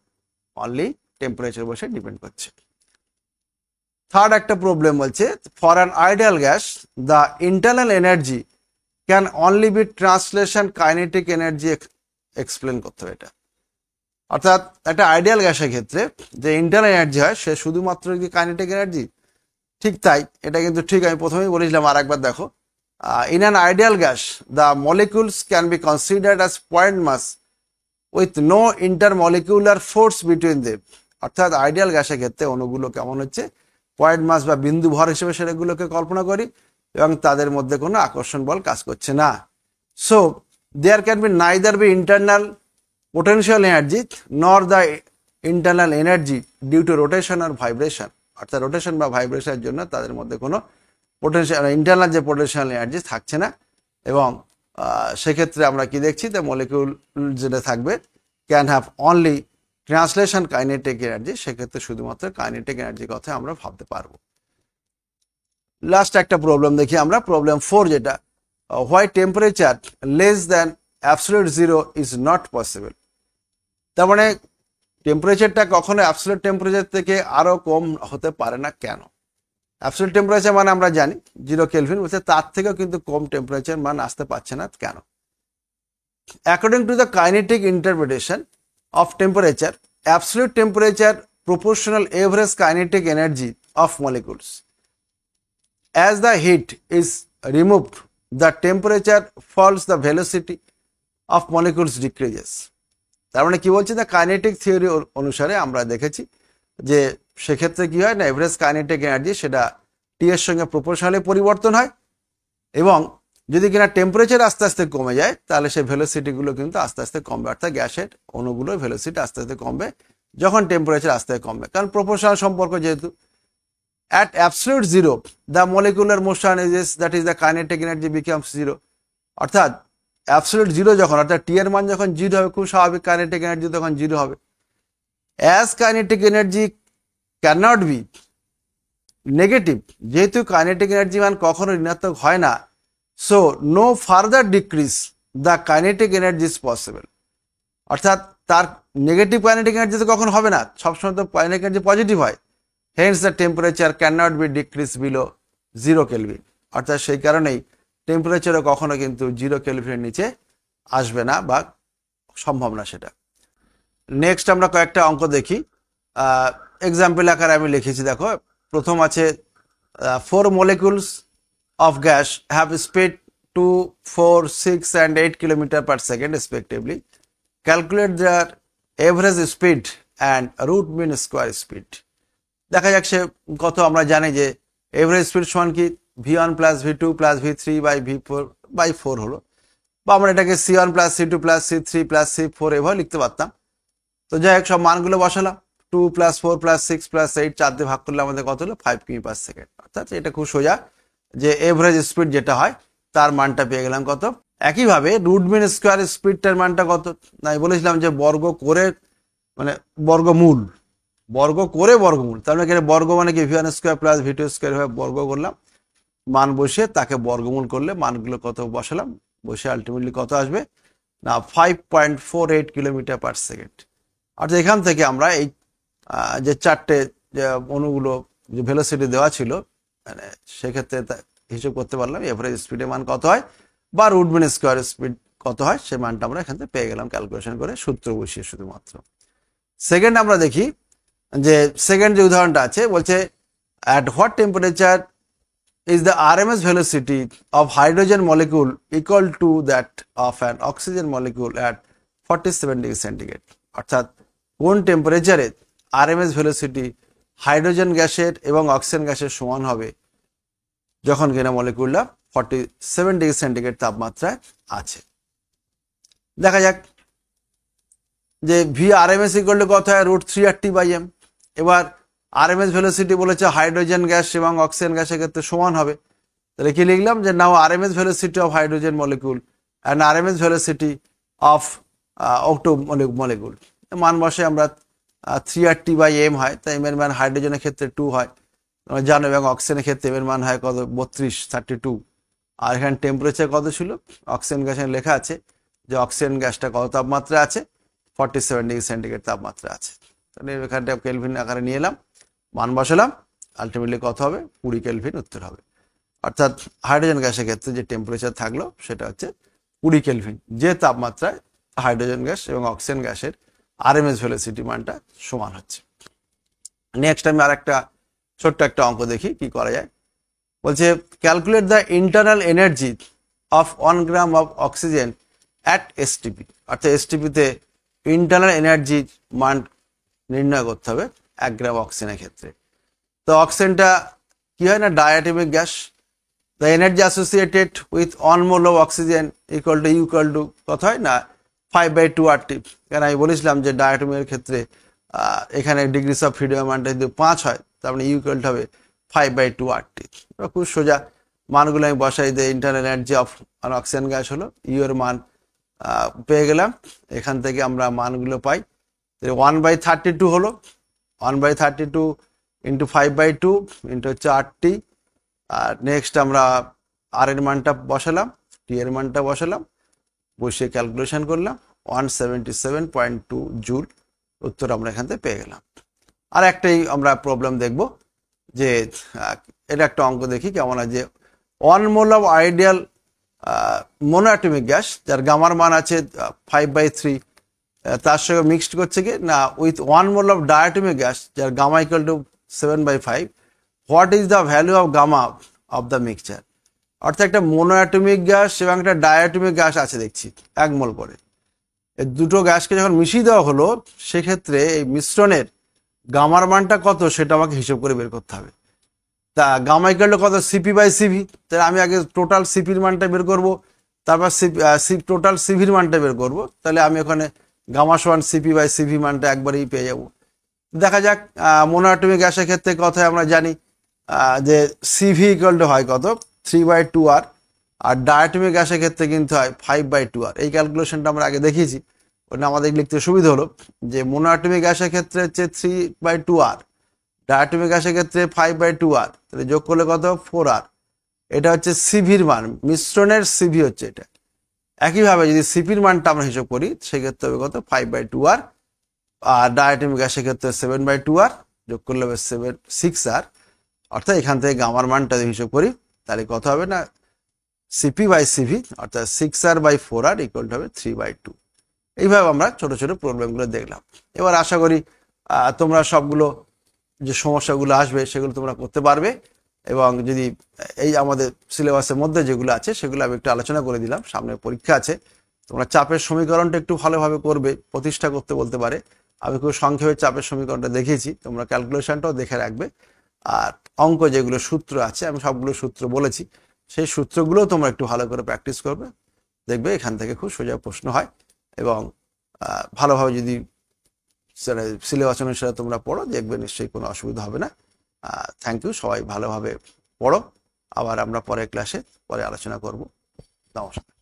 S1: অনলি টেম্পারেচার বসে ডিপেন্ড করছে। থার্ড একটা প্রবলেম বলছে for an ideal gas the internal energy can only be translation kinetic energy. Explain করতে হবে এটা। অর্থাৎ একটা আইডিয়াল গ্যাসের ক্ষেত্রে যে ইন্টারনাল এনার্জি হয় সে শুধুমাত্র কি কাইনেটিক এনার্জি? ঠিক তাই, এটা কিন্তু ঠিক। আমি প্রথমেই বলেছিলাম, আর একবার দেখো, in an ideal gas the molecules can be considered as point mass with no intermolecular force between them. অর্থাৎ আইডিয়াল গ্যাসের ক্ষেত্রে অণুগুলো কেমন হচ্ছে পয়েন্ট মাস বা বিন্দু ভর হিসেবে সেগুলোকে কল্পনা করি এবং তাদের মধ্যে কোনো আকর্ষণ বল কাজ করছে না। So there can be neither be internal potential energy nor the internal energy due to rotation আর ভাইব্রেশন। অর্থাৎ রোটেশন বা ভাইব্রেশনের জন্য তাদের মধ্যে কোনো পোটেনশিয়াল ইন্টারনাল যে পোটেনশিয়াল এনার্জি থাকছে না। এবং সেক্ষেত্রে আমরা কি দেখছি, দ্য মলিকিউল যেটা থাকবে can have only translation kinetic energy. সেক্ষেত্রে শুধুমাত্র কাইনেটিক এনার্জির কথা আমরা ভাবতে পারবো। লাস্ট একটা প্রবলেম দেখি আমরা, প্রবলেম 4 যেটা why temperature less than absolute zero is not possible. তার মানে টেম্পারেচারটা কখনো অ্যাবসলিউট টেম্পারেচার থেকে আরো কম হতে পারে না কেন? অ্যাবসলিউট টেম্পারেচার মানে আমরা জানি 0 কেলভিন, বলছে তার থেকেও কিন্তু কম টেম্পারেচার মান আসতে পারছে না কেন? According to the kinetic interpretation of temperature, absolute temperature proportional average kinetic energy of molecules. As the heat is removed, the temperature falls, the velocity of molecules decreases. তার মানে কি বলছে, দ্য কাইনেটিক থিওরি অনুসারে আমরা দেখেছি যে সেক্ষেত্রে কি হয় না, এভারেজ কাইনেটিক এনার্জি সেটা টি এর সঙ্গে প্রপোর্শনালি পরিবর্তন হয় এবং যদি কিনা টেম্পারেচার আস্তে আস্তে কমে যায় তাহলে সেই ভেলোসিটিগুলো কিন্তু আস্তে আস্তে কমবে। অর্থাৎ গ্যাসের অণুগুলোর ভেলোসিটি আস্তে আস্তে কমবে যখন টেম্পারেচার আস্তে আস্তে কমবে, কারণ প্রপোর্শনাল সম্পর্ক যেহেতু। At absolute zero, the molecular motion is that is the kinetic energy becomes zero. অর্থাৎ অ্যাবসলিউট জিরো যখন, অর্থাৎ টি এর মান যখন জিরো হবে, খুব স্বাভাবিক কাইনেটিক এনার্জি তখন জিরো হবে। As kinetic energy can not be negative, যেহেতু কাইনেটিক এনার্জি মান কখনো ঋণাত্মক হয় না, so no further decrease the kinetic energy is possible. অর্থাৎ তার নেগেটিভ কাইনেটিক এনার্জি তো কখনো হবে না, সবসময় তো কাইনেটিক এনার্জি পজিটিভ হয়। Hence the temperature cannot be decreased below 0 Kelvin. অর্থাৎ সেই কারণেই টেম্পারেচারও কখনো কিন্তু 0 কেলভিনের নিচে আসবে না বা সম্ভব না সেটা। নেক্সট আমরা কয়েকটা অঙ্ক দেখি, এক্সাম্পল আকারে আমি লিখেছি। দেখো, প্রথম আছে 4 molecules of gas have speed 2, 4, 6 and 8 km/s respectively. Calculate their average speed and root mean square speed. দেখা যাক সে কত। আমরা জানি যে এভারেজ স্পিড সমান কি v1 plus v2 plus v3 by v4 by 4 হলো, বা আমরা এটাকে c1 plus c2 plus c3 plus c4 এভাবে লিখতে পারতাম। তো যাই হোক, সব মানগুলো বসালাম। 2 + 4 + 6 + 8 4 দিয়ে ভাগ করলে আমাদের কত হলো 5 কিমি পার সেকেন্ড। অর্থাৎ এটা খুব সোজা যে এভারেজ স্পিড যেটা হয় তার মানটা পেয়ে গেলাম কত। একইভাবে রুট মিন স্কোয়ার স্পিডটার মানটা কত, না আমি বলেছিলাম যে বর্গ করে মানে বর্গমূল, বর্গমূল, তার মানে এখানে বর্গ মানে কি v1 square plus v2 square ভাবে বর্গ করলাম, মান বসিয়ে তাকে বর্গমূল করলে মানগুলো কত বসালাম, বসে আলটিমেটলি কত আসবে না 5.48 কিলোমিটার পার সেকেন্ড। অর্থাৎ এখান থেকে আমরা এই যে চারটে যে অণুগুলো যে ভেলোসিটি দেওয়া ছিল মানে সেক্ষেত্রে হিসেব করতে পারলাম এভারেজ স্পিডের মান কত হয় বা রুট মিন স্কোয়ার স্পিড কত হয় সেই মানটা আমরা এখান থেকে পেয়ে গেলাম ক্যালকুলেশন করে সূত্র বসিয়ে শুধুমাত্র। সেকেন্ড আমরা দেখি যে সেকেন্ড যে উদাহরণটা আছে বলছে at what temperature is the RMS velocity of hydrogen molecule equal to that of an oxygen molecule at 47 degree centigrade. অর্থাৎ কোন টেম্পারেচারে RMS ভেলোসিটি হাইড্রোজেন গ্যাসের এবং অক্সিজেন গ্যাসের সমান হবে যখন কিনা মলিকিউলটা 47 ডিগ্রি সেন্টিগ্রেড তাপমাত্রায় আছে। দেখা যাক যে VRMS ইকুয়াল টু কত হয় √3RT/m। এবার আরএমএস ভেলোসিটি বলেছে হাইড্রোজেন গ্যাস এবং অক্সিজেন গ্যাসের ক্ষেত্রে সমান হবে, তাহলে কি লিখলাম যে now RMS velocity of hydrogen molecule and RMS velocity of O2 molecule, মান বসে আমরা 3RT/m হয়, তাই এম এর মান হাইড্রোজেনের ক্ষেত্রে 2 হয় জানো, এবং অক্সিজেনের ক্ষেত্রে এম এর মান হয় কত 32 আর এখানে টেম্পারেচার কত ছিল অক্সিজেন গ্যাসের লেখা আছে যে অক্সিজেন গ্যাসটা কত তাপমাত্রা আছে 47 ডিগ্রি সেন্টিগ্রেড তাপমাত্রা আছে। তাহলে এখানটা কেলভিন আকারে নিয়ে এলাম, মান বসালাম, আলটিমেটলি কত হবে 20 কেলভিন উত্তর হবে। অর্থাৎ হাইড্রোজেন গ্যাসের ক্ষেত্রে যে টেম্পারেচার থাকলো সেটা হচ্ছে 20 কেলভিন, যে তাপমাত্রায় হাইড্রোজেন গ্যাস এবং অক্সিজেন গ্যাসের আরএমএস ভেলোসিটি মানটা সমান হচ্ছে। নেক্সট আমি আরেকটা ছোট্ট একটা অঙ্ক দেখি কি করা যায়। বলছে calculate the internal energy of 1 gram of oxygen at STP. অর্থাৎ এসটিপিতে ইন্টারনাল এনার্জির মান নির্ণয় করতে হবে 1 গ্রাম অক্সিজেনের ক্ষেত্রে। তো অক্সিজেনটা কি হয় না diatomic gas, the energy associated with 1 mole of oxygen equal to কত হয় না 5/2RT। কেন আমি বলেছিলাম যে ডায়াটমিকের ক্ষেত্রে এখানে ডিগ্রিস অফ ফ্রিডমের মানটা যদি 5 হয় তার মানে ইকুয়াল হবে 5/2RT। খুব সোজা মানগুলো আমি বসাই দিই, internal energy of oxygen gas হলো ইউ এর মান পেয়ে গেলাম, এখান থেকে আমরা মানগুলো পাই 1/32 হলো 1/32 ইন্টু 5/2 ইন্টু হচ্ছে RT। আর নেক্সট আমরা আর এর মানটা বসালাম, টি এর মানটা বসালাম, বসিয়ে ক্যালকুলেশন করলাম 177.2 জুল উত্তর আমরা এখান থেকে পেয়ে গেলাম। আর একটাই আমরা প্রবলেম দেখব যে এটা একটা অঙ্ক দেখি কেমন আছে, যে 1 মোল অফ আইডিয়াল মোনোঅ্যাটমিক গ্যাস যার গামার মান আছে 5/3 তার সঙ্গে মিক্সড করছে কি না with 1 mole of diatomic gas যার gamma equal to 7/5, what is the value of gamma of the mixture. অর্থাৎ একটা মোনোঅ্যাটমিক গ্যাস এবং একটা ডায়াটমিক গ্যাস আছে দেখছি 1 মোল করে, এই দুটো গ্যাসকে যখন মিশিয়ে দেওয়া হলো সেক্ষেত্রে এই মিশ্রণের গামার মানটা কত সেটা আমাকে হিসেব করে বের করতে হবে। তা গামা ইকুয়াল টু কত CP/CV, তাহলে আমি আগে টোটাল সিপির মানটা বের করব, তারপর টোটাল সিভির মানটা বের করব, তাহলে আমি ওখানে গামা সমান CP/CV মানটা একবারেই পেয়ে যাব। দেখা যাক মোনোঅ্যাটমিক গ্যাসের ক্ষেত্রে কথা আমরা জানি যে CV ইকুয়াল টু হয় কত 3/2R, আর ডায়াটমিক গ্যাসের ক্ষেত্রে কিন্তু হয় 5/2R। এই ক্যালকুলেশনটা আমরা আগে দেখিয়েছি, ওটা আমাদের লিখতে সুবিধা হলো যে মোনোঅ্যাটমিক গ্যাসের ক্ষেত্রে হচ্ছে 3/2R, ডায়াটমিক গ্যাসের ক্ষেত্রে 5/2R, তাহলে যোগ করলে কত 4R। এটা হচ্ছে সিভির মান, মিশ্রণের সিভি হচ্ছে এটা। একইভাবে যদি সিপির মানটা আমরা হিসাব করি সেক্ষেত্রে হবে কত 5/2R, আর ডায়াটমিক গ্যাসের ক্ষেত্রে 7/2R, যোগ করলে হবে 6R। অর্থাৎ এখান থেকে গামার মানটা হিসাব করি তাহলে কত হবে না CP/CV অর্থাৎ 6R/4R ইকুয়াল হবে 3/2। এইভাবে আমরা ছোট ছোট প্রবলেমগুলো দেখলাম। এবার আশা করি তোমরা সবগুলো যে সমস্যাগুলো আসবে সেগুলো তোমরা করতে পারবে, এবং যদি এই আমাদের সিলেবাসের মধ্যে যেগুলো আছে সেগুলো আমি একটু আলোচনা করে দিলাম, সামনে পরীক্ষা আছে, তোমরা চাপের সমীকরণটা একটু ভালোভাবে করবে, প্রতিষ্ঠা করতে বলতে পারে, আমি খুব সংক্ষেপে চাপের সমীকরণটা দেখিয়েছি, তোমরা ক্যালকুলেশনটাও দেখে রাখবে। আর অঙ্ক যেগুলো সূত্র আছে আমি সবগুলো সূত্র বলেছি, সেই সূত্রগুলোও তোমরা একটু ভালো করে প্র্যাকটিস করবে, দেখবে এখান থেকে খুব সোজা প্রশ্ন হয়। এবং ভালোভাবে যদি সিলেবাস অনুসারে তোমরা পড়ো, দেখবে নিশ্চয়ই কোনো অসুবিধা হবে না। থ্যাংক ইউ, সবাই ভালোভাবে পড়ো। আবার আমরা পরের ক্লাসে পরে আলোচনা করব। নমস্কার।